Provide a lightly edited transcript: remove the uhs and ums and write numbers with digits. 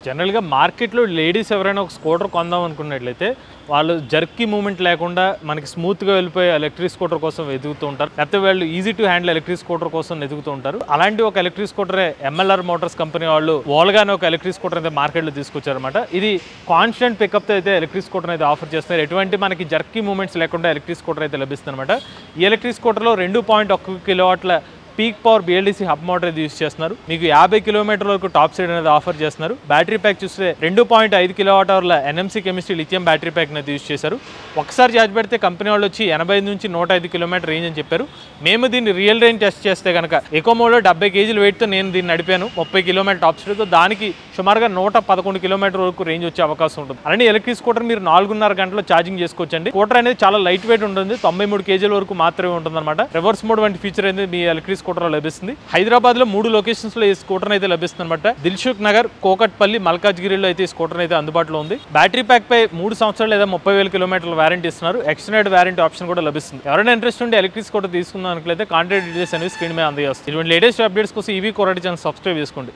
జనరల్‌గా మార్కెట్‌లో లేడీస్ ఎవరైనా ఒక స్కూటర్ కొందాం అనుకున్నట్లయితే వాళ్ళు జర్కీ మూవ్‌మెంట్ లేకుండా మనకి స్మూత్‌గా వెళ్ళిపోయే ఎలక్ట్రిక్ స్కూటర్ కోసం వెతుకుతూ ఉంటారు. లేకపోతే వాళ్ళు easy to handle electric scooter కోసం వెతుకుతూ ఉంటారు. అలాంటి ఒక ఎలక్ట్రిక్ స్కూటరే ఎంఎల్ఆర్ మోటార్స్ కంపెనీ వాళ్ళు వోల్గా అనే ఒక ఎలక్ట్రిక్ స్కూటర్ అయితే మార్కెట్‌లో తీసుకొచ్చారన్నమాట. ఇది కాన్స్టెంట్ పికప్‌తో అయితే ఎలక్ట్రిక్ స్కూటర్ అయితే ఆఫర్ చేస్తున్నారు. ఎటువంటి మనకి జర్కీ మూవ్‌మెంట్స్ లేకుండా ఎలక్ట్రిక్ స్కూటర్ అయితే లభిస్తుందన్నమాట. ఈ ఎలక్ట్రిక్ స్కూటర్‌లో 2.1 కిలోవాట్ల peak power BLDC hub motor అయితే యూస్ చేస్తున్నారు. మీకు 50 కిలోమీటర్ల వరకు టాప్ స్పీడ్ అనేది ఆఫర్ చేస్తున్నారు. బ్యాటరీ ప్యాక్ చూస్తే 2.5 కిలోవాట్ అవర్ల NMC chemistry lithium battery pack అనేది యూస్ చేశారు. ఒకసారి ఛార్జ్ పెడితే కంపెనీ వాళ్ళు వచ్చి 85 నుంచి 105 కిలోమీటర్ రేంజ్ అని చెప్పారు. మేము దీన్ని రియల్ రేంజ్ టెస్ట్ చేస్తే కనుక ఎకోమోలో 70 కేజీల వెయిట్తో నేను దీన్ని నడిపాను. 30 కిలోమీటర్ టాప్ స్పీడ్తో దానికి సుమారుగా 111 కిలోమీటర్ వరకు రేంజ్ వచ్చే అవకాశం ఉంటుంది. అలానే ఎలక్ట్రిక్ స్కూటర్ మీరు 4.5 గంటల్లో ఛార్జింగ్ చేసుకోవచ్చండి. స్కూటర్ అనేది చాలా లైట్ వెయిట్ ఉంటుంది. 93 కేజీల వరకు మాత్రమే ఉంటుంది అనమాట. రివర్స్ మోడ్ వంటి ఫీచర్ అనేది మీ ఎలక్ట్రిక్ స్కూటర్లో లభిస్తుంది. హైదరాబాద్ లో 3 లొకేషన్స్ లో ఈ స్కూటర్ అయితే లభిస్తుంది అనమాట. దిల్సుఖ్ నగర్, కోకట్పల్లి, మల్కాజ్గిరిలో అయితే ఈ స్కూటర్ అయితే అందుబాటులో ఉంది. బ్యాటరీ ప్యాక్ పై 3 సంవత్సరాలు లేదా 30,000 కిలోమీటర్ల వారంటీ ఇస్తున్నారు. ఎక్స్టెండెడ్ వారంటీ ఆప్షన్ కూడా లభిస్తుంది. ఎవరైనా ఇంట్రెస్ట్ ఉంటే ఎలక్ట్రిక్ స్కూటర్ తీసుకుందాం అనుకుంటే కాంటాక్ట్ డీటెయిల్స్ అనేవి స్క్రీన్ మీద అందజేస్తారు. ఇటువంటి లేటెస్ట్ అప్డేట్స్ కోసం ఈవీ కొరటి ఛానల్ సబ్స్క్రైబ్ చేసుకోండి.